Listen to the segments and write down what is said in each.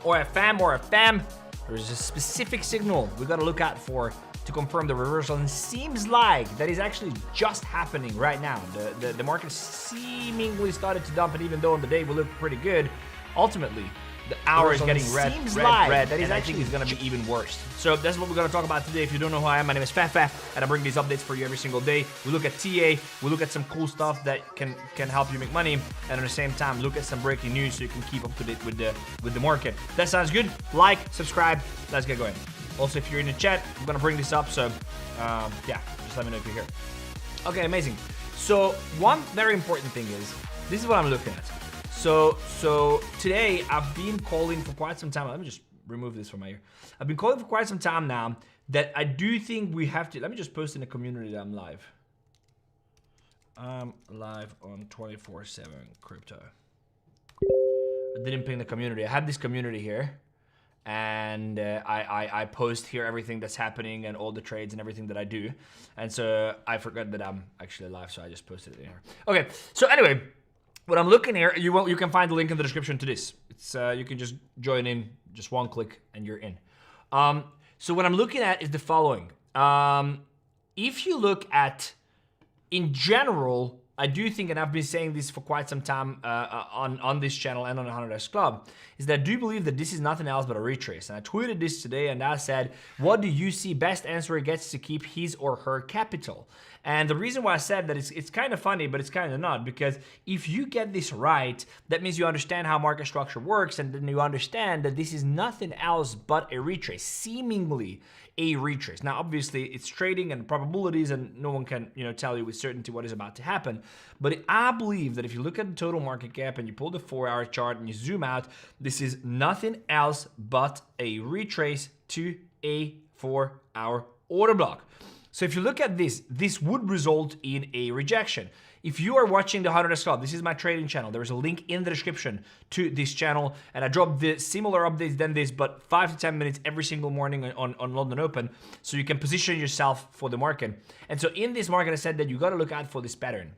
or a FAM or a FAM, there's a specific signal we gotta look out for to confirm the reversal, and it seems like that is actually just happening right now. The market seemingly started to dump, and even though on the day we look pretty good, ultimately the hour is getting red. That is actually is gonna be even worse. So that's what we're gonna talk about today. If you don't know who I am, my name is Fefe, and I bring these updates for you every single day. We look at TA, we look at some cool stuff that can help you make money, and at the same time look at some breaking news so you can keep up to date with the market. That sounds good? Like, subscribe, let's get going. Also, if you're in the chat, I'm gonna bring this up, so yeah, just let me know if you're here. Okay, amazing. So one very important thing is, this is what I'm looking at. So today I've been calling for quite some time. Let me just remove this from my ear. I've been calling for quite some time now that I do think we have to, let me just post in the community that I'm live. I'm live on 24/7 crypto. I didn't ping the community. I have this community here. And I post here everything that's happening and all the trades and everything that I do. And so I forgot that I'm actually live, so I just posted it in here. Okay, so anyway, what I'm looking here, you can find the link in the description to this. It's you can just join in, just one click and you're in. So what I'm looking at is the following. If you look at, in general, I do think, and I've been saying this for quite some time on this channel and on the 𝗏𝗏𝗏, is that I do believe that this is nothing else but a retrace. And I tweeted this today and I said, what do you see best answer gets to keep his or her capital? And the reason why I said that it's kind of funny, but it's kind of not, because if you get this right, that means you understand how market structure works, and then you understand that this is nothing else but a retrace, seemingly a retrace. Now, obviously, it's trading and probabilities, and no one can, tell you with certainty what is about to happen. But I believe that if you look at the total market cap and you pull the 4-hour chart and you zoom out, this is nothing else but a retrace to a 4-hour order block. So if you look at this, this would result in a rejection. If you are watching the 𝗏𝗏𝗏𝗏, this is my trading channel. There is a link in the description to this channel, and I drop the similar updates than this, but 5 to 10 minutes every single morning on London Open, so you can position yourself for the market. And so in this market, I said that you got to look out for this pattern.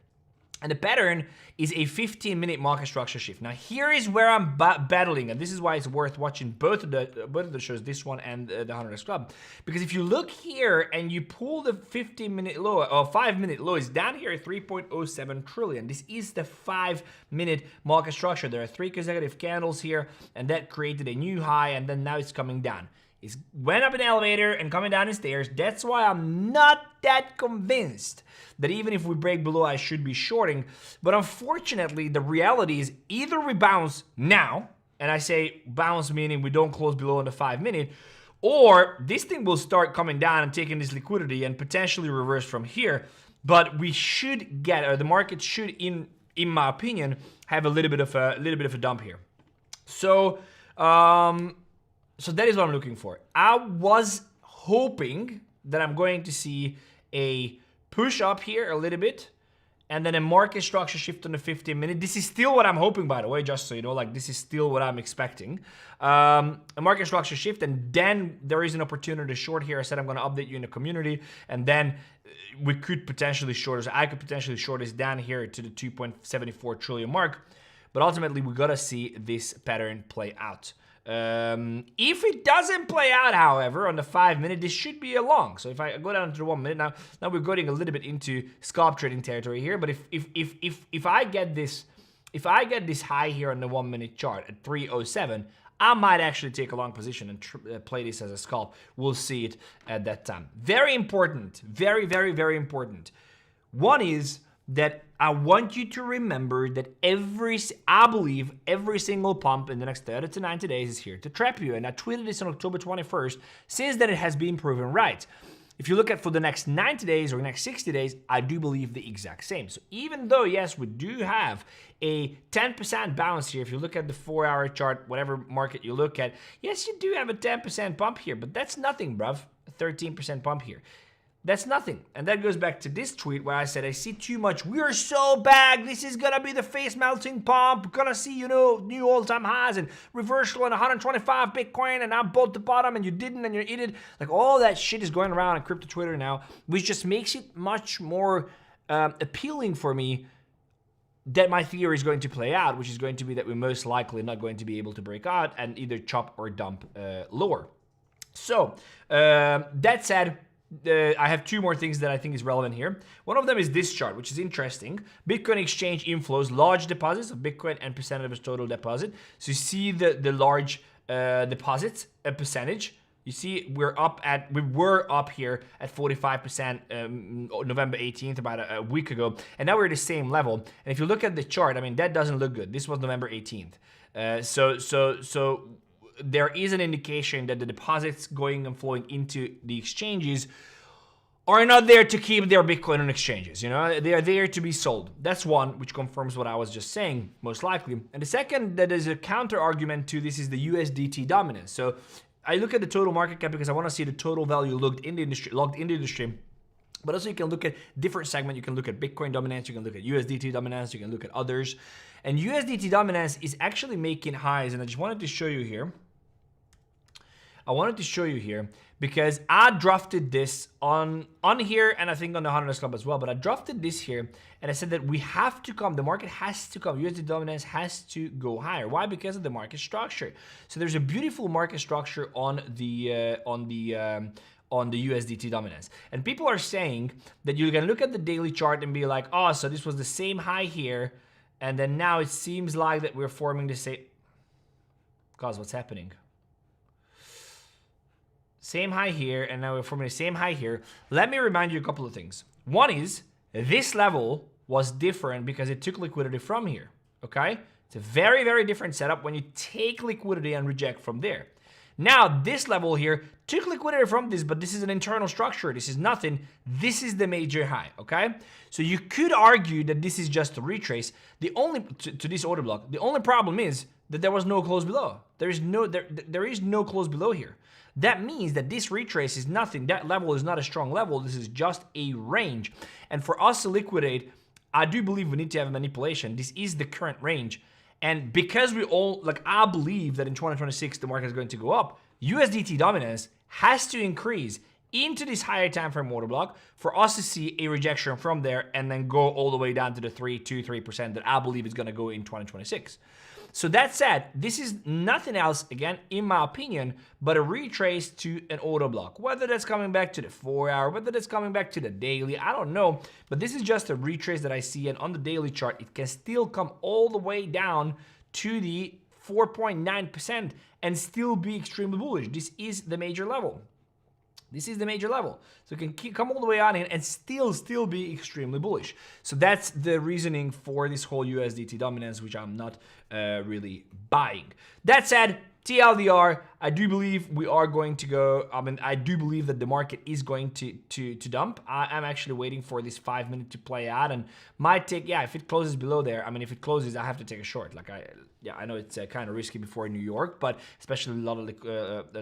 And the pattern is a 15-minute market structure shift. Now, here is where I'm battling, and this is why it's worth watching both of the shows, this one and the 𝗏𝗏𝗏𝗏. Because if you look here and you pull the 15-minute low, or 5-minute low, it's down here at 3.07 trillion. This is the 5-minute market structure. There are 3 consecutive candles here, and that created a new high, and then now it's coming down. It went up an elevator and coming down the stairs. That's why I'm not that convinced that even if we break below, I should be shorting. But unfortunately, the reality is either we bounce now, and I say bounce meaning we don't close below on the 5-minute, or this thing will start coming down and taking this liquidity and potentially reverse from here. But we should get, or the market should, in my opinion, have a little bit of a dump here. So, so that is what I'm looking for. I was hoping that I'm going to see a push up here a little bit, and then a market structure shift on the 15-minute. This is still what I'm hoping, by the way, just so you know, like this is still what I'm expecting. A market structure shift, and then there is an opportunity to short here. I said I'm going to update you in the community, and then we could potentially short this. I could potentially short this down here to the 2.74 trillion mark, but ultimately we got to see this pattern play out. If it doesn't play out, however, on the 5-minute, this should be a long. So if I go down to the 1 minute, now we're going a little bit into scalp trading territory here. But if I get this high here on the 1-minute chart at 307, I might actually take a long position and play this as a scalp. We'll see it at that time. Very important, very, very, very important. One is that I want you to remember that I believe every single pump in the next 30 to 90 days is here to trap you. And I tweeted this on October 21st, since then it has been proven right. If you look at for the next 90 days or next 60 days, I do believe the exact same. So even though, yes, we do have a 10% bounce here, if you look at the 4-hour chart, whatever market you look at, yes, you do have a 10% bump here, but that's nothing, bruv. A 13% bump here. That's nothing. And that goes back to this tweet where I said, I see too much. We are so bad. This is going to be the face melting pump. We're going to see, new all-time highs and reversal on 125 Bitcoin, and I bought the bottom and you didn't and you idiot. Like all that shit is going around on crypto Twitter now, which just makes it much more appealing for me that my theory is going to play out, which is going to be that we're most likely not going to be able to break out and either chop or dump lower. So that said, I have two more things that I think is relevant here. One of them is this chart, which is interesting. Bitcoin exchange inflows, large deposits of Bitcoin and percentage of its total deposit. So you see the large deposits, a percentage. You see we were up here at 45% November 18th, about a week ago. And now we're at the same level. And if you look at the chart, I mean, that doesn't look good. This was November 18th. So there is an indication that the deposits going and flowing into the exchanges are not there to keep their Bitcoin on exchanges. You know, they are there to be sold. That's one, which confirms what I was just saying, most likely. And the second, that is a counter argument to this, is the USDT dominance. So I look at the total market cap because I want to see the total value logged in the industry. But also you can look at different segments. You can look at Bitcoin dominance, you can look at USDT dominance, you can look at others. And USDT dominance is actually making highs, and I just wanted to show you here. Because I drafted this on here, and I think on the 100 Club as well, but I drafted this here and I said that we have to come, the market has to come, USD dominance has to go higher. Why? Because of the market structure. So there's a beautiful market structure on the USDT dominance. And people are saying that you can look at the daily chart and be like, oh, so this was the same high here, and then now it seems like that we're forming the same. Guys, what's happening? Same high here, and now we're forming the same high here. Let me remind you a couple of things. One is, this level was different because it took liquidity from here, okay? It's a very, very different setup when you take liquidity and reject from there. Now, this level here took liquidity from this, but this is an internal structure. This is nothing. This is the major high, okay? So you could argue that this is just a retrace. The only, to this order block, the only problem is that there was no close below. There is no close below here. That means that this retrace is nothing. That level is not a strong level. This is just a range. And for us to liquidate, I do believe we need to have manipulation. This is the current range. And because we all, like, I believe that in 2026, the market is going to go up, USDT dominance has to increase into this higher time frame order block for us to see a rejection from there and then go all the way down to the 3% that I believe is going to go in 2026. So that said, this is nothing else, again, in my opinion, but a retrace to an order block. Whether that's coming back to the 4-hour, whether that's coming back to the daily, I don't know. But this is just a retrace that I see, and on the daily chart, it can still come all the way down to the 4.9% and still be extremely bullish. This is the major level. This is the major level. So it can come all the way on in and still be extremely bullish. So that's the reasoning for this whole USDT dominance, which I'm not really buying. That said, TLDR, I do believe we are going to go, I do believe that the market is going to dump. I'm actually waiting for this 5 minute to play out, and might take, yeah, if it closes below there, if it closes, I have to take a short. Like, I know it's kind of risky before New York, but especially a lot of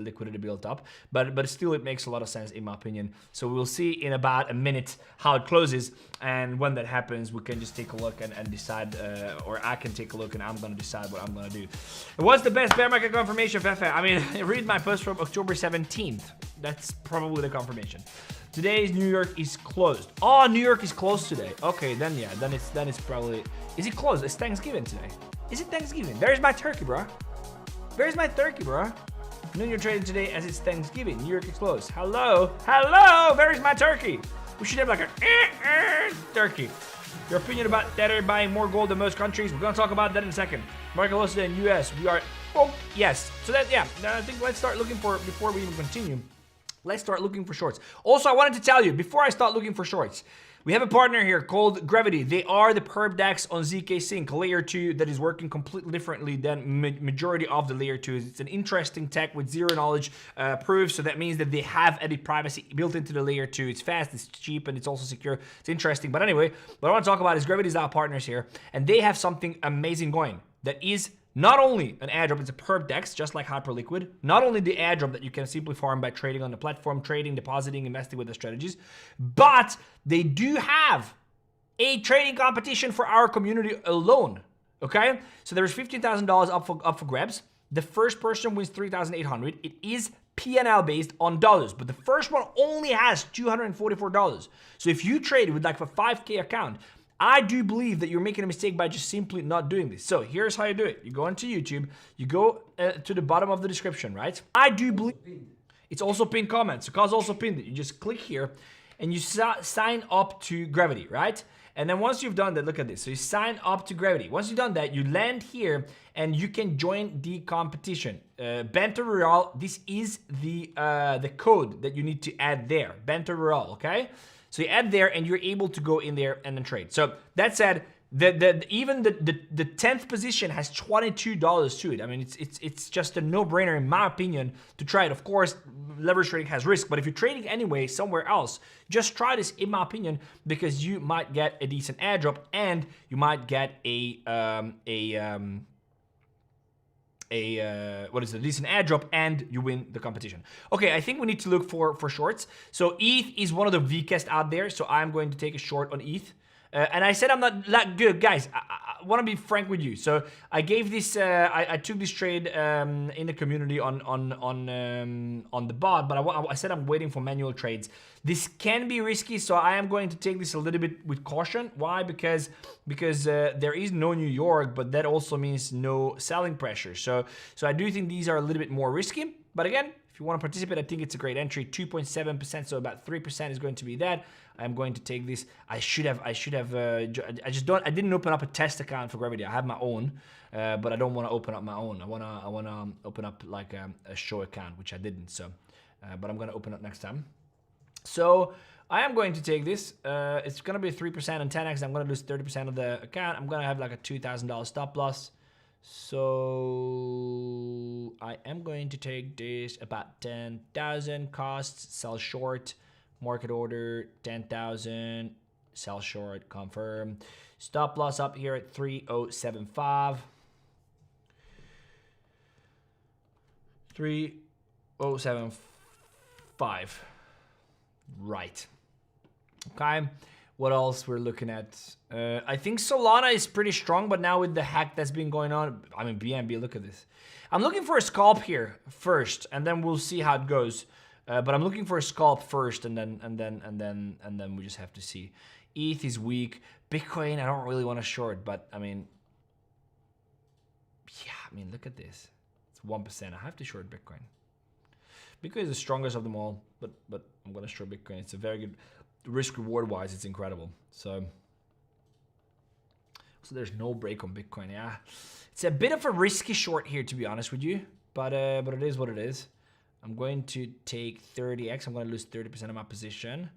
liquidity built up, but still it makes a lot of sense in my opinion. So we'll see in about a minute how it closes, and when that happens, we can just take a look and decide, or I can take a look and I'm going to decide what I'm going to do. What's the best bear market confirmation, Fefe? Read my post from October 17th. That's probably the confirmation. Today's New York is closed. Oh, New York is closed today. Okay, then yeah, then it's probably, is it closed? It's Thanksgiving today. Is it Thanksgiving? There's my turkey, bro. Where's my turkey, bro? Noon you're trading today as it's Thanksgiving. New York is closed. Hello, where is my turkey? We should have like a turkey. Your opinion about Tether buying more gold than most countries? We're gonna talk about that in a second. Market loss in the US. We are, oh yes. So that, yeah, I think let's start looking for, before we even continue, let's start looking for shorts. Also, I wanted to tell you, before I start looking for shorts, we have a partner here called 𝗙𝗘𝗙𝗙. They are the perp DEX on ZK Sync, layer 2, that is working completely differently than majority of the layer 2s. It's an interesting tech with zero knowledge proof, so that means that they have edit privacy built into the layer 2. It's fast, it's cheap, and it's also secure. It's interesting. But anyway, what I want to talk about is 𝗙𝗘𝗙 is our partners here, and they have something amazing going that is not only an airdrop, it's a perp DEX, just like Hyperliquid. Not only the airdrop that you can simply farm by trading on the platform, trading, depositing, investing with the strategies, but they do have a trading competition for our community alone, okay? So there's $15,000 up for grabs. The first person wins $3,800. It is PNL based on dollars, but the first one only has $244. So if you trade with like a 5K account, I do believe that you're making a mistake by just simply not doing this. So here's how you do it. You go into YouTube, you go to the bottom of the description, right? I do believe it's also pinned comments. So Cause also pinned it. You just click here and you sign up to Gravity, right? And then once you've done that, look at this. So you sign up to Gravity. Once you've done that, you land here and you can join the competition. 𝗙𝗘𝗙𝗙𝗪, this is the code that you need to add there. 𝗙𝗘𝗙𝗪, okay? So you add there and you're able to go in there and then trade. So that said, even the 10th position has $22 to it. I mean, it's just a no-brainer in my opinion to try it. Of course, leverage trading has risk, but if you're trading anyway somewhere else, just try this in my opinion because you might get a decent airdrop and you might get a decent airdrop and you win the competition. Okay, I think we need to look for shorts. So ETH is one of the weakest out there, so I'm going to take a short on ETH. And I said I'm not that good, guys. I want to be frank with you. So I gave this, I took this trade in the community on the bot, but I said I'm waiting for manual trades. This can be risky, so I am going to take this a little bit with caution. Why? Because there is no New York, but that also means no selling pressure. So I do think these are a little bit more risky. But again, if you want to participate, I think it's a great entry. 2.7%, so about 3% is going to be that. I'm going to take this. I didn't open up a test account for Gravity. I have my own, but I don't want to open up my own. I wanna open up like a show account, which I didn't. So, but I'm gonna open up next time. So I am going to take this. It's gonna be 3% on 10x. I'm gonna lose 30% of the account. I'm gonna have like a $2,000 stop loss. So I am going to take this about 10,000 costs, sell short, market order 10,000, sell short, confirm. Stop loss up here at 3075. 3075. Right. Okay. What else we're looking at? I think Solana is pretty strong, but now with the hack that's been going on, I mean BNB, look at this. I'm looking for a scalp here first, and then we'll see how it goes. But I'm looking for a scalp first, and then we just have to see. ETH is weak. Bitcoin, I don't really want to short, but I mean, yeah, I mean, look at this. It's 1%. I have to short Bitcoin. Bitcoin is the strongest of them all, but I'm gonna short Bitcoin. It's a very good risk reward wise. It's incredible. So there's no break on Bitcoin. Yeah, it's a bit of a risky short here, to be honest with you, but it is what it is. I'm going to take 30x. I'm going to lose 30% of my position.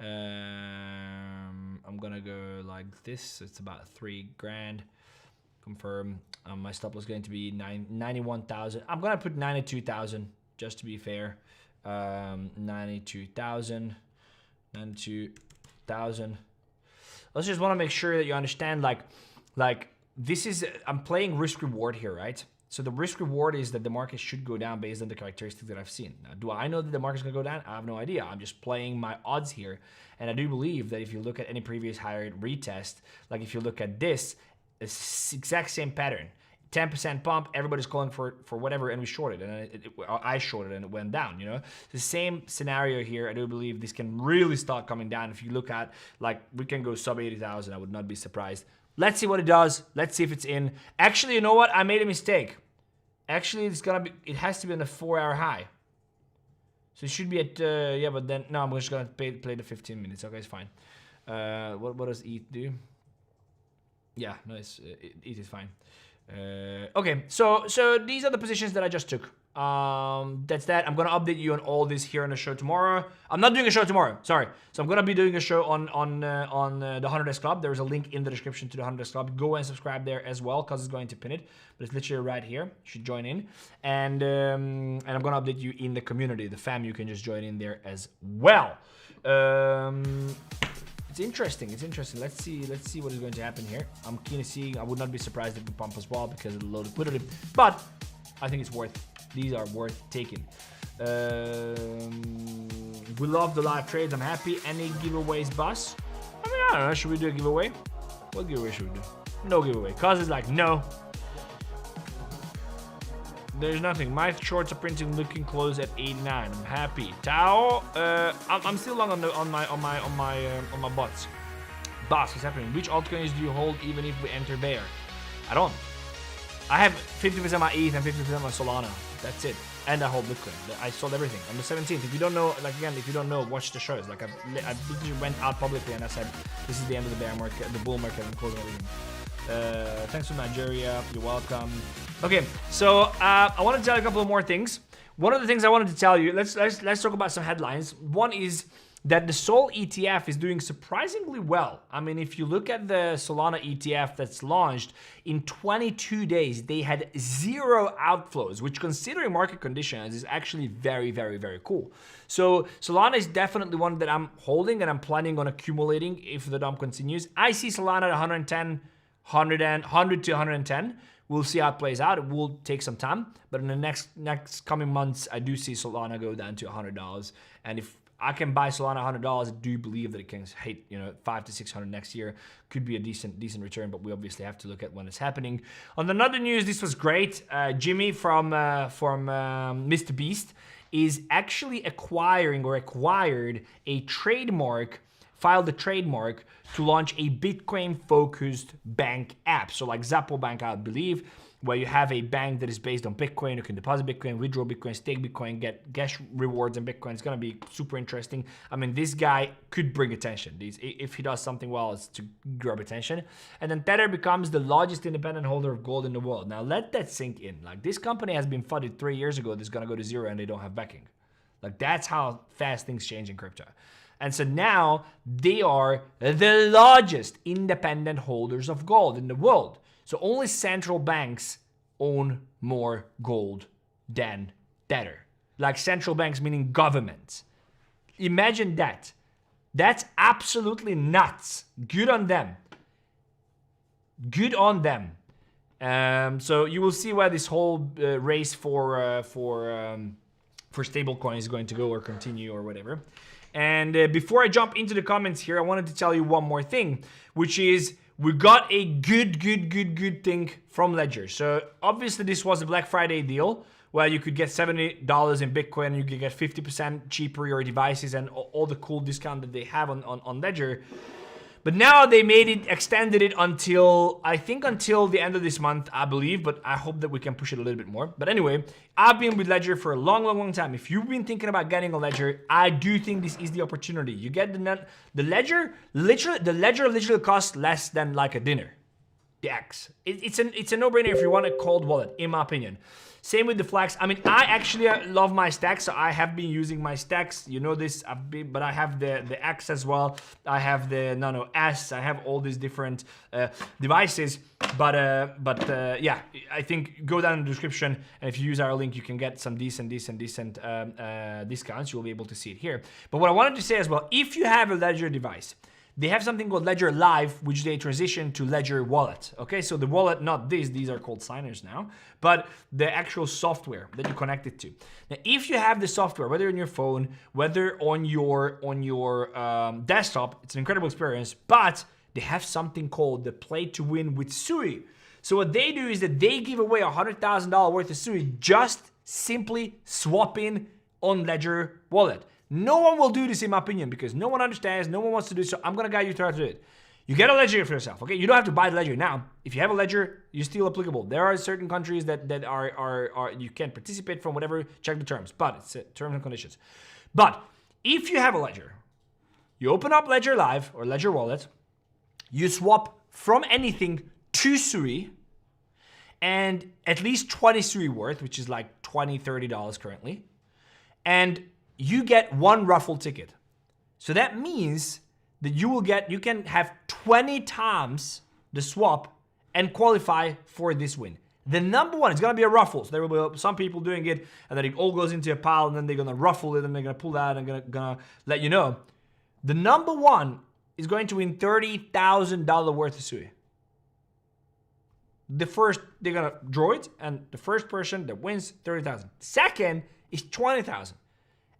I'm going to go like this. It's about 3 grand. Confirm. My stop loss is going to be 91,000. I'm going to put 92,000 just to be fair. 92,000. 92,000. Let's just want to make sure that you understand like this is, I'm playing risk reward here, right? So the risk reward is that the market should go down based on the characteristics that I've seen. Now, do I know that the market's gonna go down? I have no idea. I'm just playing my odds here. And I do believe that if you look at any previous higher retest, like if you look at this, it's exact same pattern. 10% pump, everybody's calling for whatever, and we shorted, and I shorted and it went down, you know? The same scenario here. I do believe this can really start coming down. If you look at, like, we can go sub 80,000, I would not be surprised. Let's see what it does. Let's see if it's in. Actually, you know what? I made a mistake. Actually, it's gonna be, it has to be on a 4-hour high. So it should be at, yeah, but then, no, I'm just gonna play the 15 minutes. Okay, it's fine. What does ETH do? Yeah, no, ETH is fine. Okay, so these are the positions that I just took. That's that. I'm gonna update you on all this here on the show tomorrow. I'm not doing a show tomorrow, sorry. So I'm gonna be doing a show on the 𝗙𝗘𝗙𝗙 Club. There's a link in the description to the 𝗙𝗘𝗙𝗙 Club. Go and subscribe there as well, because it's going to pin it. But it's literally right here. You should join in. And I'm gonna update you in the community, the fam. You can just join in there as well. It's interesting. It's interesting. Let's see what is going to happen here. I'm keen to see. I would not be surprised if we pump as well because of the low liquidity. But I think it's worth. These are worth taking. We love the live trades. I'm happy. Any giveaways, boss? I mean, I don't know. Should we do a giveaway? What giveaway should we do? No giveaway. Cause it's like no. There's nothing. My shorts are printing, looking close at 89. I'm happy. 𝗙𝗘𝗙𝗏. I'm still long on my bots. Boss, what's happening? Which altcoins do you hold even if we enter bear? I don't. I have 50% my ETH and 50% my Solana. That's it. And I hold Bitcoin. I sold everything on the 17th. If you don't know, like again, if you don't know, watch the shows. Like I literally went out publicly and I said, this is the end of the bear market, the bull market. I'm closing everything. Thanks from Nigeria. You're welcome. Okay, so I want to tell you a couple of more things. One of the things I wanted to tell you, let's talk about some headlines. One is that the Sol ETF is doing surprisingly well. I mean, if you look at the Solana ETF that's launched, in 22 days, they had 0 outflows, which considering market conditions is actually very, very, very cool. So Solana is definitely one that I'm holding and I'm planning on accumulating if the dump continues. I see Solana at 100 to 110. We'll see how it plays out. It will take some time, but in the next coming months, I do see Solana go down to $100. And if I can buy Solana $100, I do believe that it can hit, you know, 500 to 600 next year. Could be a decent return, but we obviously have to look at when it's happening. On another news, this was great. Jimmy from Mr. Beast is actually acquired a trademark, filed a trademark to launch a Bitcoin-focused bank app. So like Xapo Bank, I believe, where you have a bank that is based on Bitcoin. You can deposit Bitcoin, withdraw Bitcoin, stake Bitcoin, get gas rewards in Bitcoin. It's going to be super interesting. I mean, this guy could bring attention. If he does something well, it's to grab attention. And then Tether becomes the largest independent holder of gold in the world. Now, let that sink in. Like, this company has been funded 3 years ago. That's going to go to zero and they don't have backing. Like, that's how fast things change in crypto. And so now they are the largest independent holders of gold in the world. So only central banks own more gold than Tether. Like central banks meaning governments. Imagine that. That's absolutely nuts. Good on them. Good on them. So you will see where this whole race for stablecoin is going to go or continue or whatever. And before I jump into the comments here, I wanted to tell you one more thing, which is we got a good thing from Ledger. So obviously this was a Black Friday deal where you could get $70 in Bitcoin and you could get 50% cheaper your devices and all the cool discount that they have on Ledger. But now they extended it until, I think until the end of this month, I believe, but I hope that we can push it a little bit more. But anyway, I've been with Ledger for a long time. If you've been thinking about getting a Ledger, I do think this is the opportunity. You get the Ledger literally costs less than like a dinner. The X. It's a no-brainer if you want a cold wallet, in my opinion. Same with the Flex. I mean, I actually love my stacks, so I have been using my stacks. You know this, but I have the X as well. I have the Nano S. I have all these different devices. But yeah, I think go down in the description, and if you use our link, you can get some decent discounts. You'll be able to see it here. But what I wanted to say as well, if you have a Ledger device, they have something called Ledger Live, which they transition to Ledger Wallet. Okay, so the wallet, not these are called signers now, but the actual software that you connect it to. Now, if you have the software, whether on your phone, whether on your desktop, it's an incredible experience, but they have something called the Play to Win with 𝗠𝗠. So what they do is that they give away $100,000 worth of 𝗠𝗠 just simply swapping on Ledger Wallet. No one will do this, in my opinion, because no one understands, no one wants to do it, so I'm going to guide you through how to do it. You get a Ledger for yourself, okay? You don't have to buy the Ledger now. If you have a Ledger, you're still applicable. There are certain countries that are you can't participate from, whatever, check the terms, but it's terms and conditions. But if you have a Ledger, you open up Ledger Live or Ledger Wallet, you swap from anything to 𝗠𝗠, and at least 20 𝗠𝗠 worth, which is like $20, $30 currently, and you get one raffle ticket. So that means that you can have 20 times the swap and qualify for this win. The number one is going to be a raffle. So there will be some people doing it, and then it all goes into a pile, and then they're going to ruffle it, and they're going to pull that, and going to let you know. The number one is going to win $30,000 worth of 𝗠𝗠. They're going to draw it, and the first person that wins, $30,000. Second is $20,000.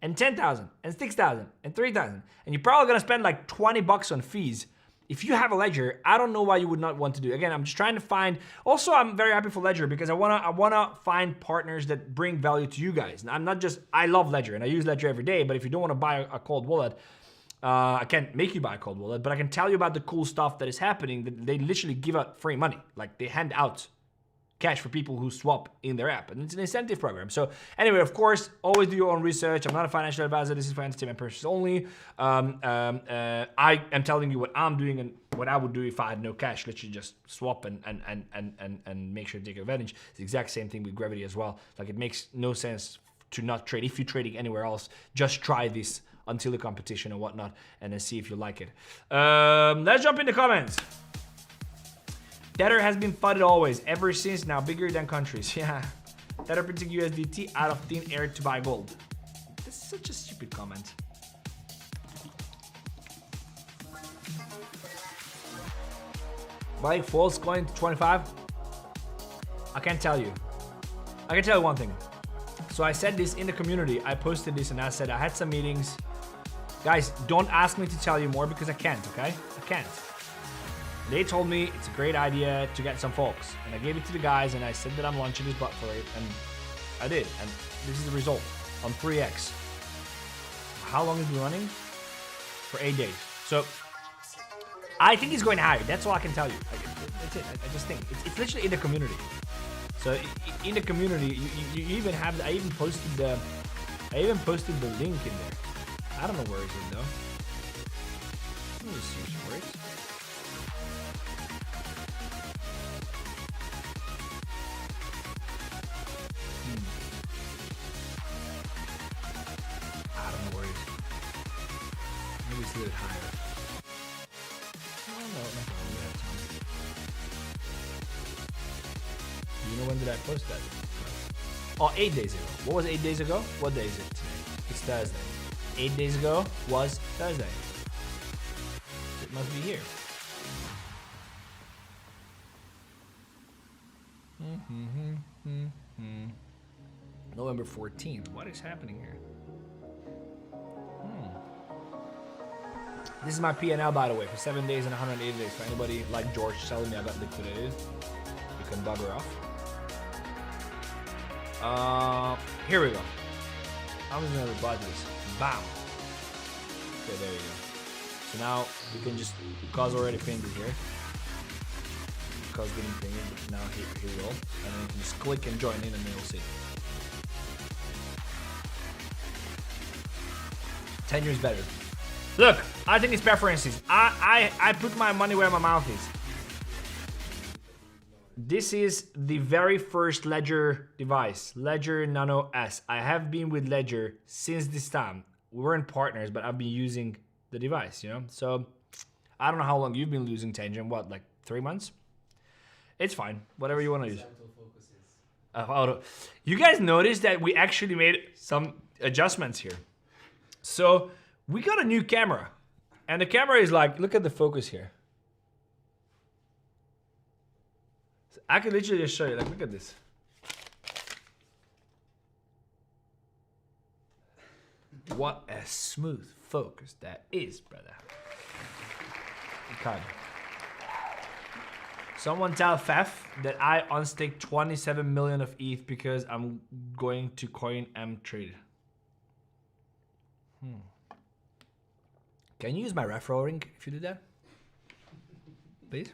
And $10,000, and $6,000, and $3,000, and you're probably gonna spend like $20 on fees. If you have a Ledger, I don't know why you would not want to do it. Again, I'm just trying to find. Also, I'm very happy for Ledger because I wanna find partners that bring value to you guys. And I love Ledger and I use Ledger every day. But if you don't want to buy a cold wallet, I can't make you buy a cold wallet, but I can tell you about the cool stuff that is happening. They literally give out free money. Like they hand out cash for people who swap in their app, and it's an incentive program. So anyway, of course, always do your own research. I'm not a financial advisor. This is for entertainment purposes only. I am telling you what I'm doing and what I would do if I had no cash. Literally just swap and make sure to take advantage. It's the exact same thing with Gravity as well. Like it makes no sense to not trade. If you're trading anywhere else, just try this until the competition and whatnot, and then see if you like it. Let's jump in the comments. Tether has been flooded always, ever since, now bigger than countries. Yeah. Tether printing USDT out of thin air to buy gold. This is such a stupid comment. Buying false coin to 25? I can't tell you. I can tell you one thing. So I said this in the community. I posted this and I said I had some meetings. Guys, don't ask me to tell you more because I can't, okay? I can't. They told me it's a great idea to get some folks, and I gave it to the guys, and I said that I'm launching this bot for it, and I did, and this is the result on 3x. How long has it been running? For 8 days. So I think it's going higher. That's all I can tell you. That's it. I just think it's literally in the community. So in the community, you even have. I even posted the link in there. I don't know where it's in though. Let me see where it's. I don't know where it is. Maybe it's a little higher. No, we have time. You know when did I post that? Oh, 8 days ago. What was 8 days ago? What day is it today? It's Thursday. 8 days ago was Thursday. It must be here. November 14th. What is happening here? This is my P&L, by the way, for 7 days and 180 days. For anybody like George telling me I got liquidated, you can bugger off. Here we go. I'm just gonna reply to this. Bam. Okay, there you go. So now you can just, cause already pinned it here. Cause didn't ping it, but now here we go. And then you can just click and join in, and then you'll see. 10 years better. Look, I think it's preferences. I put my money where my mouth is. This is the very first Ledger device, Ledger Nano S. I have been with Ledger since this time. We weren't partners, but I've been using the device, you know? So, I don't know how long you've been using Tangent. What, like 3 months? It's fine. Whatever you want to use. You guys noticed that we actually made some adjustments here. So, we got a new camera. And the camera is like, look at the focus here. So I can literally just show you, like, look at this. What a smooth focus that is, brother. Okay. Someone tell Fefe that I unstaked 27 million of ETH because I'm going to coin M trade. Can you use my referral link if you do that? Please?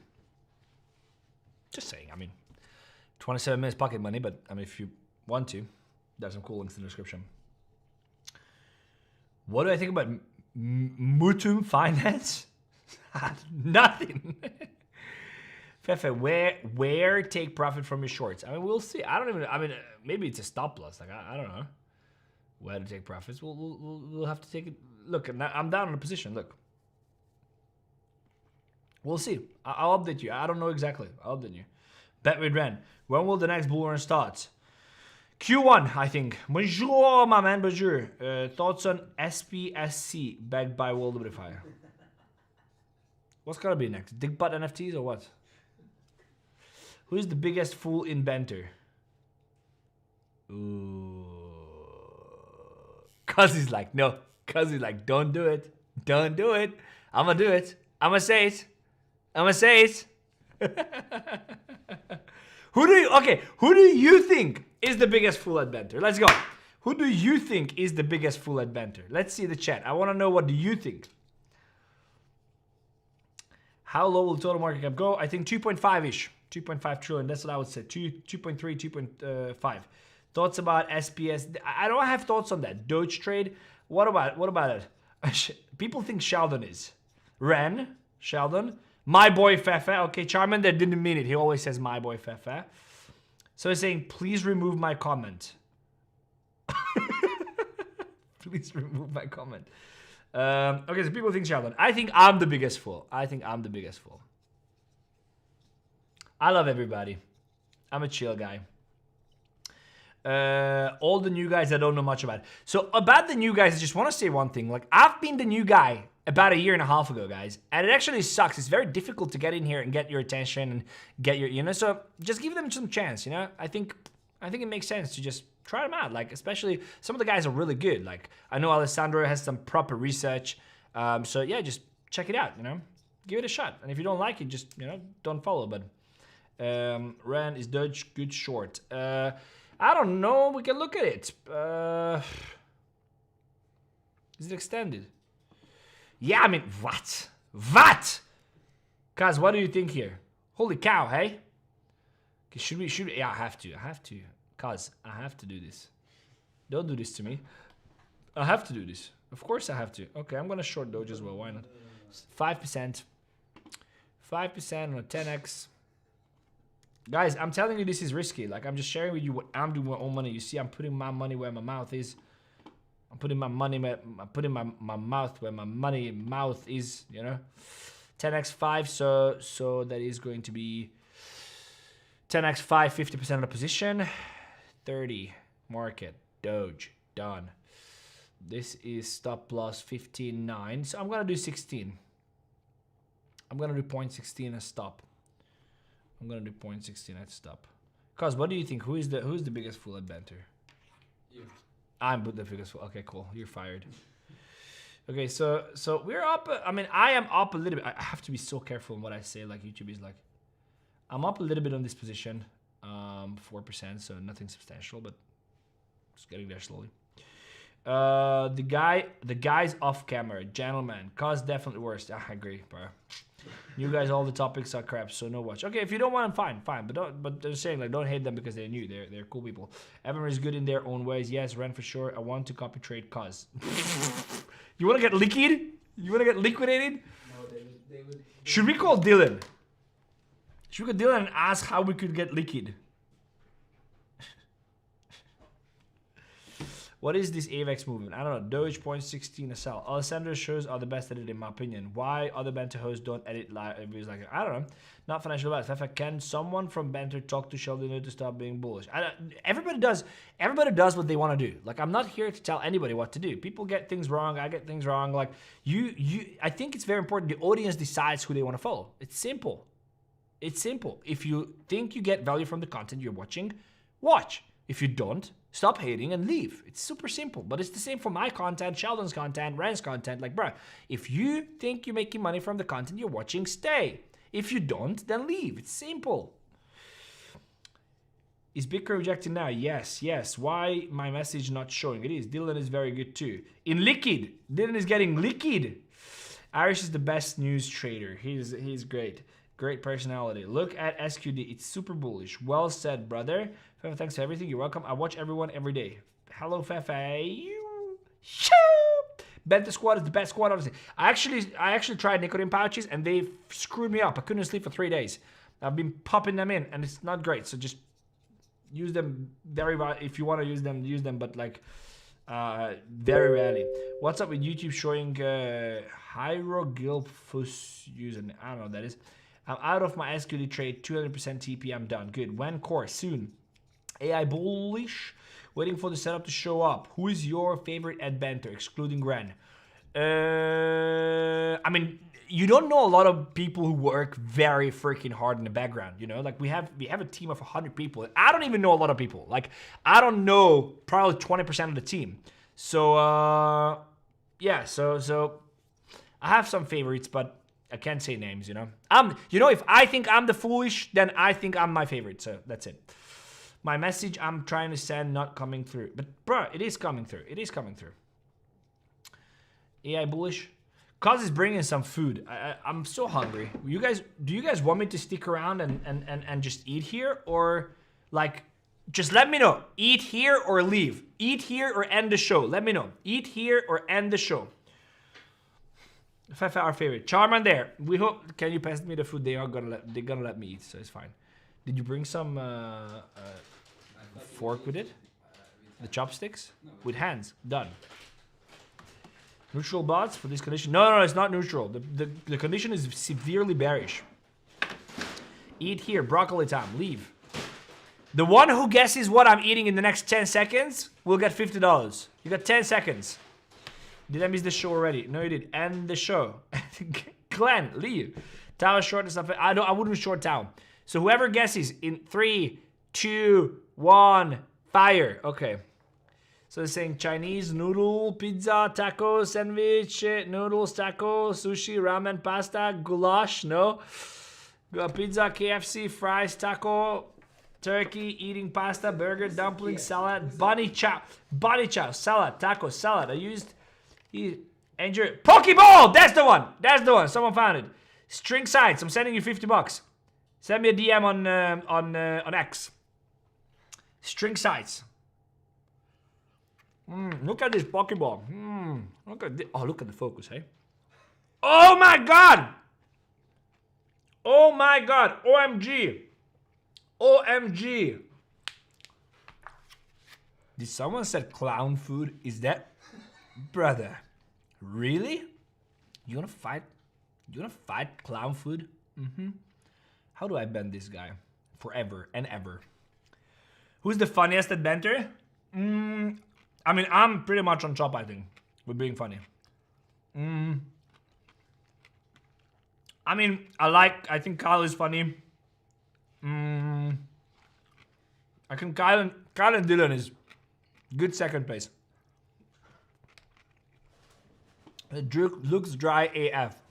Just saying, I mean, 27 minutes pocket money, but I mean, if you want to, there's some cool links in the description. What do I think about Mutum Finance? Nothing. Fefe, where take profit from your shorts? I mean, we'll see. I don't even, I mean, maybe it's a stop loss. Like, I don't know where to take profits. We'll have to take it. Look, I'm down on a position. Look, we'll see. I'll update you. I don't know exactly. I'll update you. Bet with Ren. When will the next bull run start? Q1, I think. Bonjour, my man. Bonjour. Thoughts on SPSC backed by 𝗙𝗘𝗙𝗙? What's gonna be next? Dick butt NFTs or what? Who is the biggest fool inventor? Ooh. Cuz he's like, no. Cuz he's like, don't do it. Don't do it. I'ma do it. I'ma say it. I'ma say it. Who do you think is the biggest fool inventor? Let's go. Who do you think is the biggest fool inventor? Let's see the chat. I want to know, what do you think? How low will total market cap go? I think 2.5-ish. 2.5 trillion. That's what I would say. 2.3, 2.5. Thoughts about SPS? I don't have thoughts on that. Doge trade. What about it? People think Sheldon is. Ren, Sheldon. My boy Fefe. Okay, Charmander didn't mean it. He always says my boy Fefe. So he's saying, please remove my comment. Please remove my comment. Okay, so people think Sheldon. I think I'm the biggest fool. I think I'm the biggest fool. I love everybody. I'm a chill guy. All the new guys I don't know much about. So about the new guys, I just want to say one thing. Like, I've been the new guy about a year and a half ago, guys, and it actually sucks. It's very difficult to get in here and get your attention and get your, you know. So just give them some chance, you know. I think it makes sense to just try them out. Like, especially some of the guys are really good. Like, I know Alessandro has some proper research. So yeah, just check it out, you know. Give it a shot. And if you don't like it, just, you know, don't follow. But Ren is Doge good short. I don't know. We can look at it. Is it extended? Yeah, I mean, what? What? Cuz, what do you think here? Holy cow, hey? Okay, should we? Yeah, I have to. Cuz, I have to do this. Don't do this to me. I have to do this. Of course I have to. Okay, I'm gonna short Doge as well. Why not? 5%. 5% on a 10x. Guys, I'm telling you this is risky. Like, I'm just sharing with you what I'm doing with my own money. You see, I'm putting my money where my mouth is. I'm putting my money where I'm putting my mouth where my mouth is, you know. 10x5, so that is going to be 10x5, 50% of the position. 30 market Doge done. This is stop loss 15.9. So I'm gonna do 16. I'm gonna do 0.16 as stop. I'm gonna do 0.16 at stop. Cause what do you think? Who's the biggest fool at banter? You. I'm the biggest fool. Okay, cool. You're fired. Okay, so we're up. I mean, I am up a little bit. I have to be so careful in what I say. Like, YouTube is like, I'm up a little bit on this position, 4%. So nothing substantial, but just getting there slowly. The guys off camera, gentlemen. Cause definitely worse. I agree, bro. New guys, all the topics are crap, so no watch. Okay, if you don't want them, fine. But they're saying, like, don't hate them because they're new. They're cool people. Everyone is good in their own ways. Yes, Ren for sure. I want to copy trade cause. You want to get liquid? You want to get liquidated? No, they would. Should we call Dylan? Should we call Dylan and ask how we could get liquid? What is this AVAX movement? I don't know. Doge 0.16 a sell. Alessandro shows are the best at it in my opinion. Why other banter hosts don't edit live reviews like that? I don't know. Not financial advice. Fefe, can someone from banter talk to Sheldon to stop being bullish? Everybody does what they want to do. Like, I'm not here to tell anybody what to do. People get things wrong. I get things wrong. Like, I think it's very important. The audience decides who they want to follow. It's simple. It's simple. If you think you get value from the content you're watching, watch. If you don't, stop hating and leave. It's super simple, but it's the same for my content, Sheldon's content, Ren's content. Like, bro, if you think you're making money from the content you're watching, stay. If you don't, then leave. It's simple. Is Bitcoin rejected now? Yes. Why my message not showing? It is. Dylan is very good too. In liquid. Dylan is getting liquid. Irish is the best news trader. He's great. Great personality. Look at SQD. It's super bullish. Well said, brother. Fefe, thanks for everything. You're welcome. I watch everyone every day. Hello, Fefe. Benta squad is the best squad, honestly. I actually tried nicotine pouches and they screwed me up. I couldn't sleep for 3 days. I've been popping them in and it's not great. So just use them very well. If you want to use them, but like very rarely. What's up with YouTube showing 𝗙𝗘𝗙𝗪 using? I don't know what that is. I'm out of my SQD trade, 200% TP, I'm done. Good. When core? Soon. AI bullish. Waiting for the setup to show up. Who is your favorite at banter, excluding Ren? I mean, you don't know a lot of people who work very freaking hard in the background, you know? Like, we have a team of 100 people. I don't even know a lot of people. Like, I don't know probably 20% of the team. So, yeah, so I have some favorites, but I can't say names, you know? If I think I'm the foolish, then I think I'm my favorite, so that's it. My message I'm trying to send not coming through. But, bro, it is coming through. It is coming through. AI bullish. Cause is bringing some food. I'm so hungry. Do you guys want me to stick around and just eat here, or like, just let me know. Eat here or leave. Eat here or end the show. Let me know. Eat here or end the show. Fefe, our favorite. Charmander. We hope. Can you pass me the food? They're gonna let me eat, so it's fine. Did you bring some fork with it? The chopsticks? With hands. Done. Neutral bots for this condition? No, it's not neutral. The condition is severely bearish. Eat here. Broccoli time. Leave. The one who guesses what I'm eating in the next 10 seconds will get $50. You got 10 seconds. Did I miss the show already? No, you did. End the show. Glenn, leave. Tao is short and stuff. I wouldn't short Tao. So whoever guesses in 3, 2, 1, fire. Okay. So they're saying Chinese, noodle, pizza, taco, sandwich, noodles, taco, sushi, ramen, pasta, goulash, no. Pizza, KFC, fries, taco, turkey, eating pasta, burger, dumpling, salad, bunny chow, salad, taco, salad. I used, Andrew, Pokeball, that's the one, someone found it. String sides, I'm sending you $50. Send me a DM on X. String sides. Look at this Pokeball. Look at this. Oh, look at the focus, hey? Oh my god! Oh my god! OMG! OMG! Did someone said clown food? Is that, brother? Really? You wanna fight? You wanna fight clown food? How do I bend this guy? Forever and ever. Who's the funniest at banter? I mean, I'm pretty much on top, I think, with being funny. I mean, I think Kyle is funny. I think Kyle and Dylan is good second place. It looks dry AF.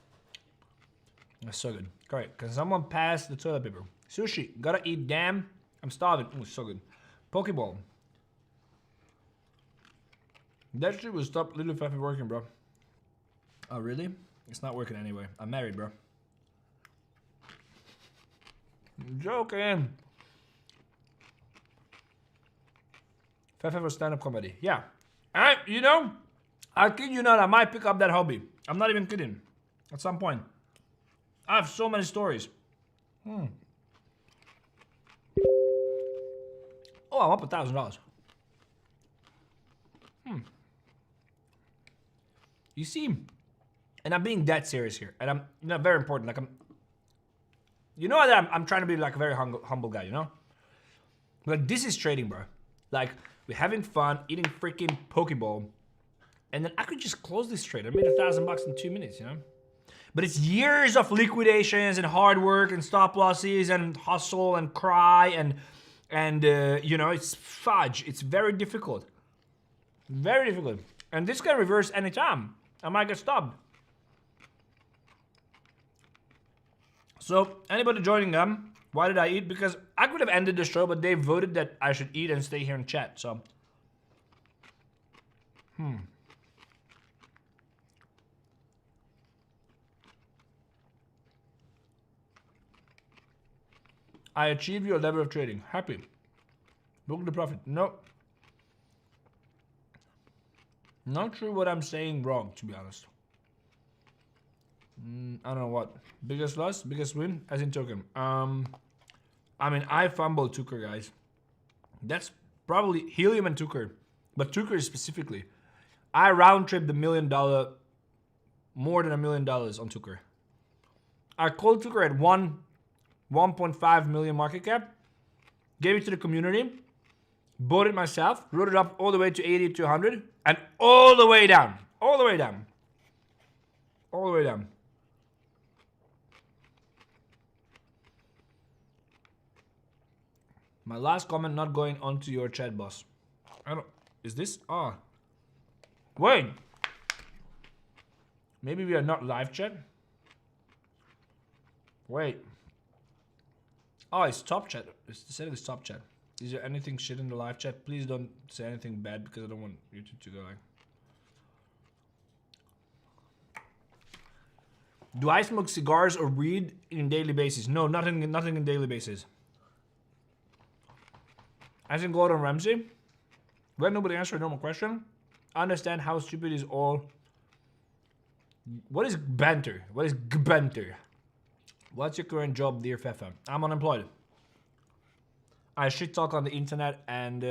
That's so good. Correct. Can someone pass the toilet paper? Sushi. Gotta eat, damn. I'm starving. Oh, so good. Pokeball. That shit will stop Little Fefe working, bro. Oh, really? It's not working anyway. I'm married, bro. I'm joking. Fefe for stand-up comedy. Yeah. You know, I kid you not, I might pick up that hobby. I'm not even kidding. At some point. I have so many stories. Oh, I'm up $1,000. You see, and I'm being dead serious here, and I'm very important. Like you know that I'm trying to be like a very humble guy, you know. Like this is trading, bro. Like we're having fun, eating freaking Pokeball, and then I could just close this trade. I made $1,000 in 2 minutes, you know. But it's years of liquidations and hard work and stop losses and hustle and cry and you know, it's fudge. It's very difficult. Very difficult. And this can reverse anytime. I might get stopped. So, anybody joining them, why did I eat? Because I could have ended the show, but they voted that I should eat and stay here and chat, so. I achieved your level of trading. Happy. Book the profit. No. Not sure what I'm saying wrong, to be honest. I don't know what. Biggest loss, biggest win, as in token. I mean, I fumbled 𝗙𝗘𝗙, guys. That's probably Helium and 𝗙𝗘𝗙, but 𝗙𝗘𝗙 specifically. I round-tripped the $1 million, more than $1 million on 𝗙𝗘𝗙. I called 𝗙𝗘𝗙 at 1.5 million market cap, gave it to the community, bought it myself, wrote it up all the way to 80 to 100, and all the way down. All the way down. All the way down. My last comment not going onto your chat, boss. I don't... Is this? Ah. Wait. Maybe we are not live chat? Wait. Oh, it's top chat. It's said it's top chat. Is there anything shit in the live chat? Please don't say anything bad because I don't want YouTube to go like... Do I smoke cigars or weed in daily basis? No, nothing in daily basis. As in Gordon Ramsay, when nobody answered a normal question, I understand how stupid is all. What is banter? What is banter? What's your current job, dear Fefe? I'm unemployed. I shit talk on the internet and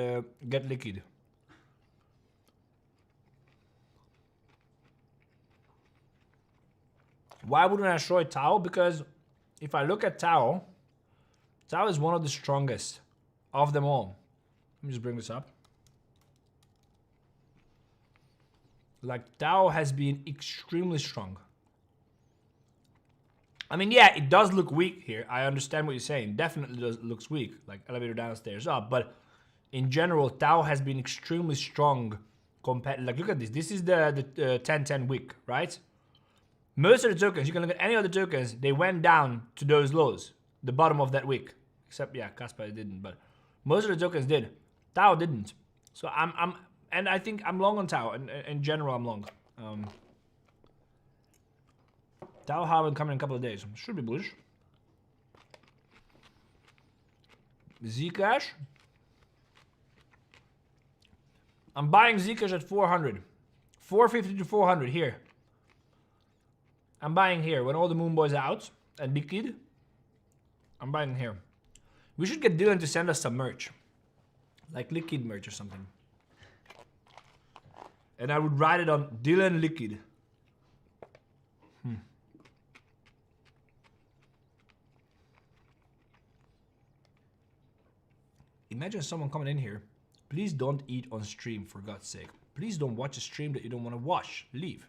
get liquid. Why wouldn't I destroy 𝗏? Because if I look at 𝗏 is one of the strongest of them all. Let me just bring this up. Like, 𝗏 has been extremely strong. I mean, yeah, it does look weak here. I understand what you're saying. Definitely looks weak. Like, elevator downstairs up. But in general, 𝗏 has been extremely strong. Like, look at this. This is the 10-10 wick, right? Most of the tokens, you can look at any other tokens, they went down to those lows. The bottom of that wick. Except, yeah, 𝗏𝗃 didn't. But most of the tokens did. 𝗏 didn't. So and I think I'm long on 𝗏. And in general, I'm long. 𝗏 halving coming in a couple of days. Should be bullish. Zcash. I'm buying Zcash at 400. 450 to 400 here. I'm buying here. When all the moon boys are out and liquid, I'm buying here. We should get Dylan to send us some merch. Like liquid merch or something. And I would write it on Dylan Liquid. Imagine someone coming in here. Please don't eat on stream, for God's sake. Please don't watch a stream that you don't want to watch. Leave.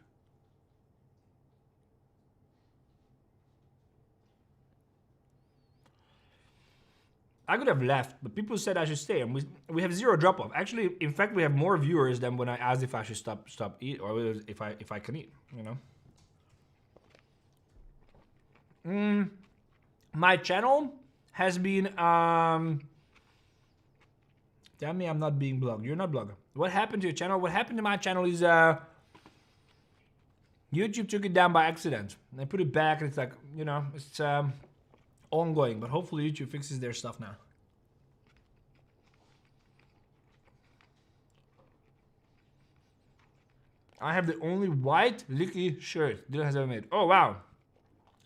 I could have left, but people said I should stay, and we have zero drop off. Actually, in fact, we have more viewers than when I asked if I should stop eat, or if I can eat. You know. My channel has been Tell me I'm not being blocked. You're not blocked. What happened to your channel? What happened to my channel is YouTube took it down by accident. They put it back, and it's like, you know, it's ongoing, but hopefully YouTube fixes their stuff now. I have the only white licky shirt Dylan has ever made. Oh wow,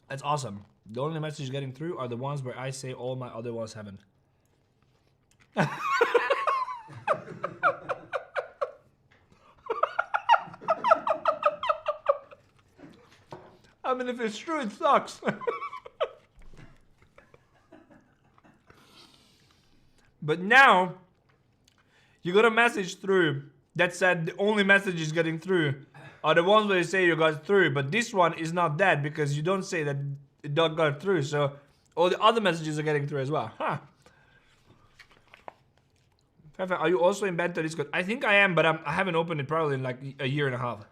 that's awesome. The only messages getting through are the ones where I say all my other ones haven't. I mean, if it's true, it sucks. But now, you got a message through that said the only messages getting through are the ones where you say you got through, but this one is not that because you don't say that it got through, so all the other messages are getting through as well. Huh. Fefe, are you also in beta Discord? I think I am, but I haven't opened it probably in like a year and a half.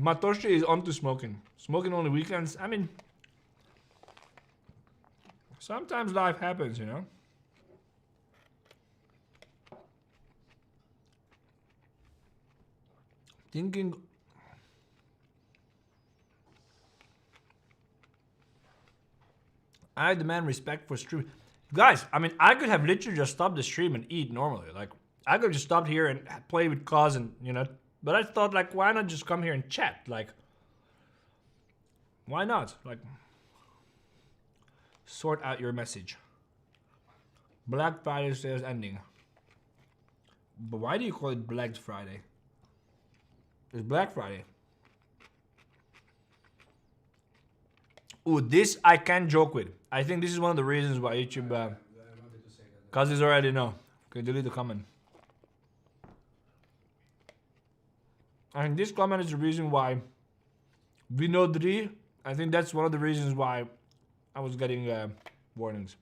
Matoshi is onto smoking. Smoking on the weekends. I mean, sometimes life happens, you know. Thinking. I demand respect for stream. Guys, I mean, I could have literally just stopped the stream and eat normally. Like, I could have just stopped here and play with 𝗏𝗏 and, you know. But I thought, like, why not just come here and chat? Like, why not? Like, sort out your message. Black Friday sales ending. But why do you call it Black Friday? It's Black Friday. Ooh, this I can joke with. I think this is one of the reasons why YouTube... Cause it's already know. Okay, delete the comment. I think this comment is the reason why 𝗦𝗏𝗏𝗏, I think that's one of the reasons why I was getting warnings.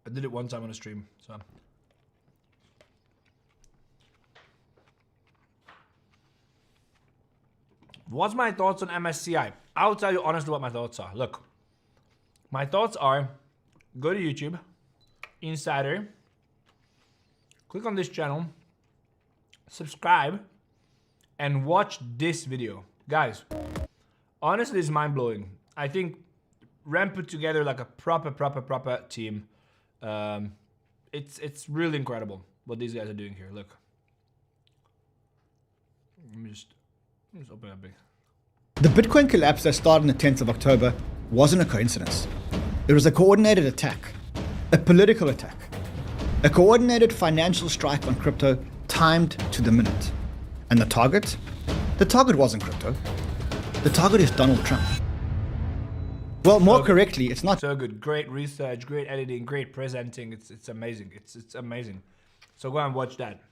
I did it one time on a stream, so. What's my thoughts on MSCI? I'll tell you honestly what my thoughts are. Look, my thoughts are, go to YouTube, Insider, click on this channel, subscribe, and watch this video. Guys, honestly, it's mind-blowing. I think Ram put together like a proper team. It's really incredible what these guys are doing here. Look. Let me just open it up big. The Bitcoin collapse that started on the 10th of October wasn't a coincidence. It was a coordinated attack, a political attack, a coordinated financial strike on crypto timed to the minute. And the target? The target wasn't crypto. The target is Donald Trump. Well, more correctly, it's not. So good. Great research, great editing, great presenting. It's amazing. It's amazing. So go and watch that.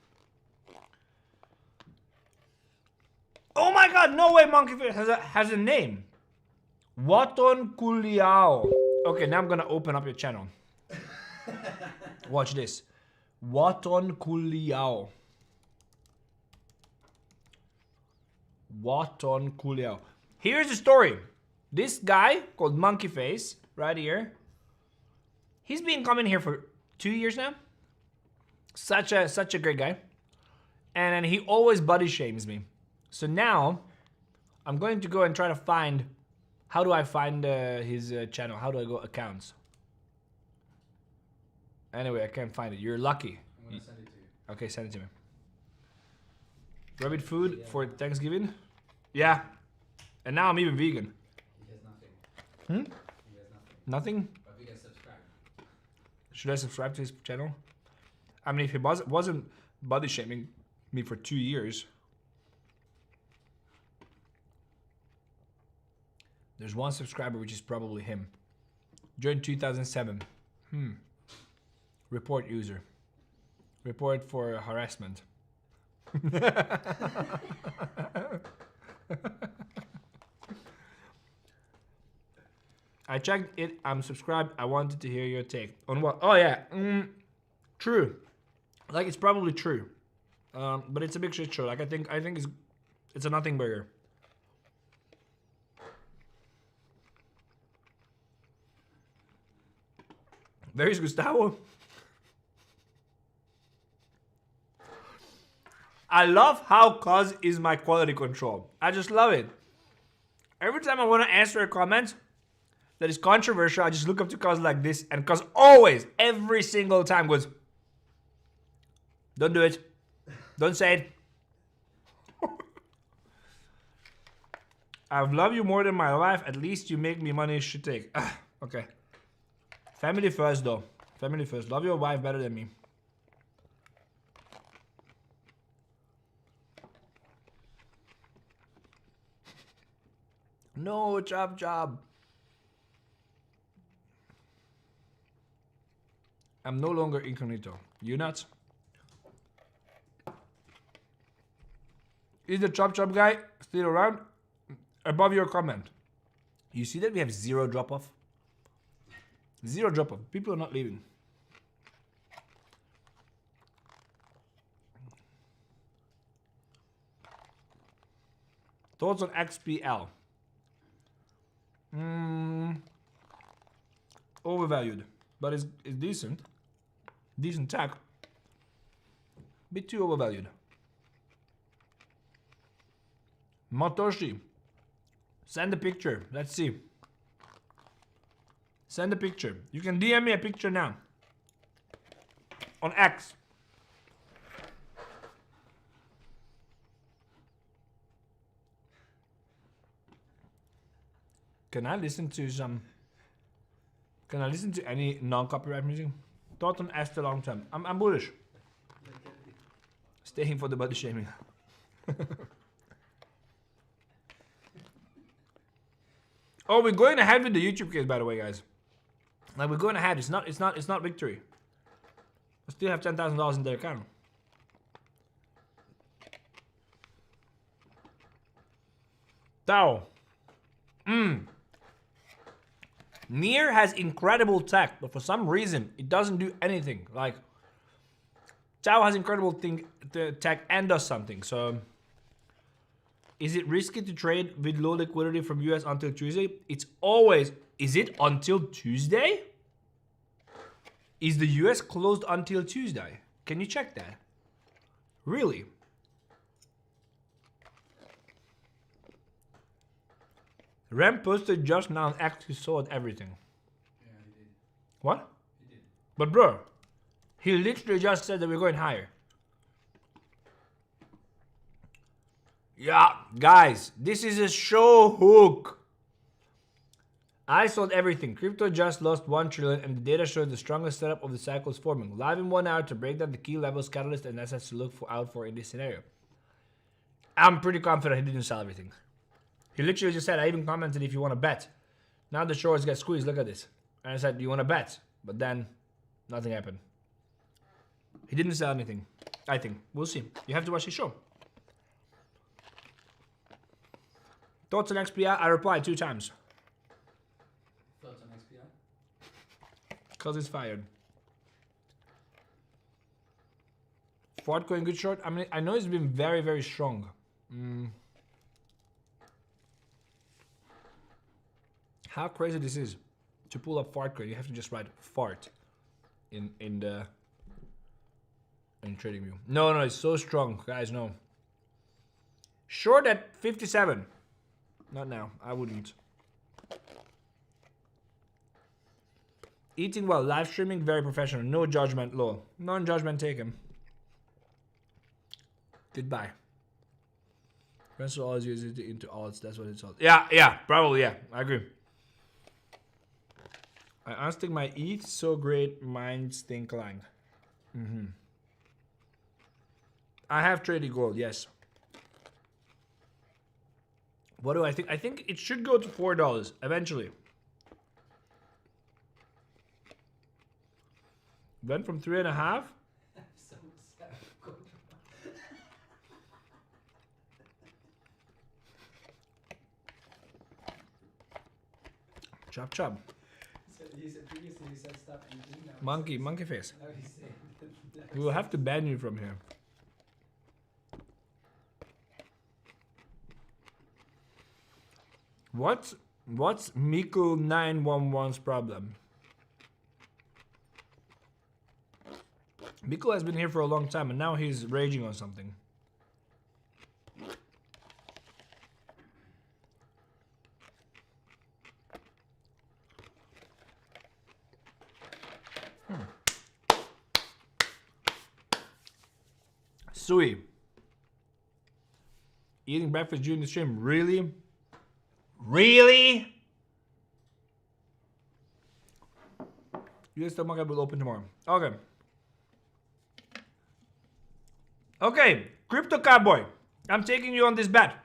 Oh my god, no way Monkey Face has a name. 𝗦𝗏𝗙𝗏𝗏𝗏. Okay, now I'm gonna open up your channel. Watch this. 𝗦𝗏𝗙𝗏𝗏𝗏. 𝗦𝗏𝗙𝗏𝗏𝗏. Here's the story. This guy called Monkey Face, right here, he's been coming here for 2 years now. Such a great guy. And then he always body shames me. So now, I'm going to go and try to find, how do I find his channel? How do I go accounts? Anyway, I can't find it. You're lucky. I'm gonna send it to you. Okay, send it to me. Rabbit food for Thanksgiving? Yeah. And now I'm even vegan. He has nothing. Hmm? He has nothing. Nothing? But we can subscribe. Should I subscribe to his channel? I mean, if he wasn't body shaming me for 2 years. There's one subscriber, which is probably him. Joined 2007. Report user. Report for harassment. I checked it. I'm subscribed. I wanted to hear your take on what? Oh yeah, true. Like it's probably true, but it's a big shit show. Like I think it's a nothing burger. There is Gustavo. I love how cuz is my quality control. I just love it. Every time I want to answer a comment that is controversial, I just look up to cuz like this, and cuz always, every single time goes, don't do it. Don't say it. I love you more than my life. At least you make me money. Should take. Okay. Family first, though. Family first. Love your wife better than me. No, 𝗙𝗘𝗙𝗙𝗙. I'm no longer incognito. You nuts? Is the 𝗙𝗘𝗙𝗙 guy still around? Above your comment. You see that we have 0 drop-off? 0 drop-off. People are not leaving. Thoughts on XPL? Overvalued, but it's decent. Decent tech. Bit too overvalued. Motoshi, send a picture. Let's see. Send a picture. You can DM me a picture now. On X. Can I listen to some... Can I listen to any non-copyright music? Thought on Esther long term. I'm bullish. Staying for the body shaming. Oh, we're going ahead with the YouTube case, by the way, guys. Like we're going ahead. It's not victory. I still have $10,000 in their account. Tao. Near has incredible tech, but for some reason it doesn't do anything. Like Tao has incredible tech and does something. So is it risky to trade with low liquidity from US until Tuesday? It's always. Is it until Tuesday? Is the US closed until Tuesday? Can you check that? Really? Rem posted just now and actually sold everything. Yeah, he did. What? He did. But bro, he literally just said that we're going higher. Yeah, guys, this is a show hook. I sold everything. Crypto just lost 1 trillion and the data shows the strongest setup of the cycle is forming. Live in 1 hour to break down the key levels, catalyst, and assets to look out for in this scenario. I'm pretty confident he didn't sell everything. He literally just said, I even commented if you want to bet. Now the shorts get squeezed, look at this. And I said, do you want to bet? But then, nothing happened. He didn't sell anything, I think. We'll see. You have to watch his show. Thoughts on XPI? I replied 2 times. Thoughts on XPI? Because it's fired. Altcoin good short? I mean, I know it's been very, very strong. How crazy this is. To pull up Altcoin, you have to just write fart in TradingView. No, it's so strong, guys. No. Short at 57. Not now. I wouldn't. Eating well. Live streaming. Very professional. No judgment. Lol. Non-judgment taken. Goodbye. Transfer all USDT into alts. That's what it's all. Yeah. Probably. Yeah. I agree. I unstick my ETH. So great. Minds think like. I have traded gold. Yes. What do I think? I think it should go to $4 eventually. Went from 3.5. I'm so sad. Chop chop. He said previously he said stop eating. Monkey face. Now he's saying We will have to ban you from here. What's 𝗙𝗘𝗙𝗙𝗪's problem? 𝗙𝗘𝗙 has been here for a long time and now he's raging on something. 𝗙𝗏. Eating breakfast during the stream. Really? Really? US market will open tomorrow. Okay. Okay, Crypto Cowboy. I'm taking you on this bet.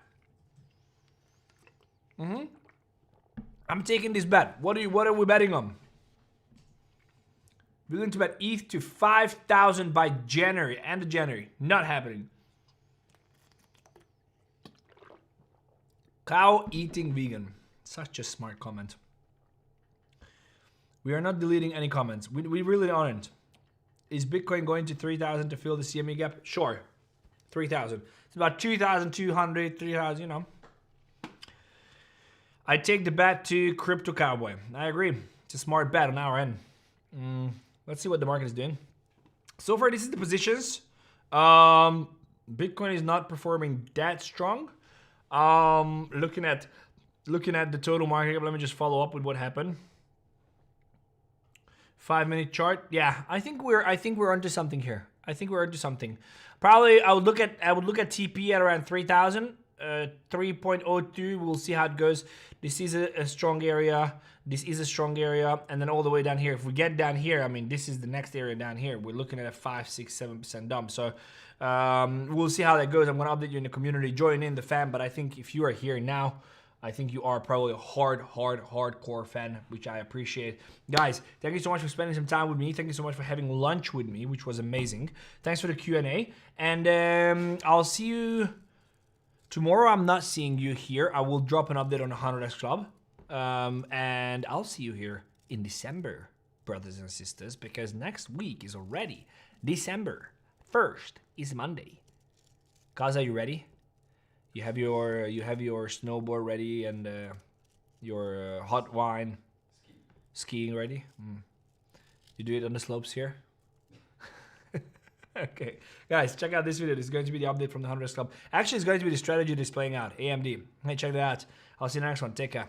I'm taking this bet. What are we betting on? We're going to bet ETH to 5,000 by January, end of January. Not happening. Cow eating vegan. Such a smart comment. We are not deleting any comments. We really aren't. Is Bitcoin going to 3,000 to fill the CME gap? Sure. 3,000. It's about 2,200, 3,000, you know. I take the bet to Crypto Cowboy. I agree. It's a smart bet on our end. Let's see what the market is doing. So far, this is the positions. Bitcoin is not performing that strong. Looking at the total market, let me just follow up with what happened. 5-minute chart. Yeah, I think we're onto something here. I think we're onto something. Probably I would look at TP at around 3,000. 3.02. We'll see how it goes. This is a strong area. This is a strong area, and then all the way down here. If we get down here, I mean, this is the next area down here. We're looking at a 5, 6, 7% dump. So we'll see how that goes. I'm gonna update you in the community. Join in the fam. But I think if you are here now, I think you are probably a hardcore fan, which I appreciate. Guys, thank you so much for spending some time with me. Thank you so much for having lunch with me, which was amazing. Thanks for the Q&A. And I'll see you tomorrow. I'm not seeing you here. I will drop an update on the 100x Club. And I'll see you here in December, brothers and sisters, because next week is already December 1st is Monday. Guys, are you ready? You have your snowboard ready and your hot wine skiing ready. You do it on the slopes here. Okay, guys, check out this video. This is going to be the update from the 𝗏𝗏𝗏𝗏 Club. Actually, it's going to be the strategy displaying out. AMD. Hey, check that out. I'll see you in the next one. Take care.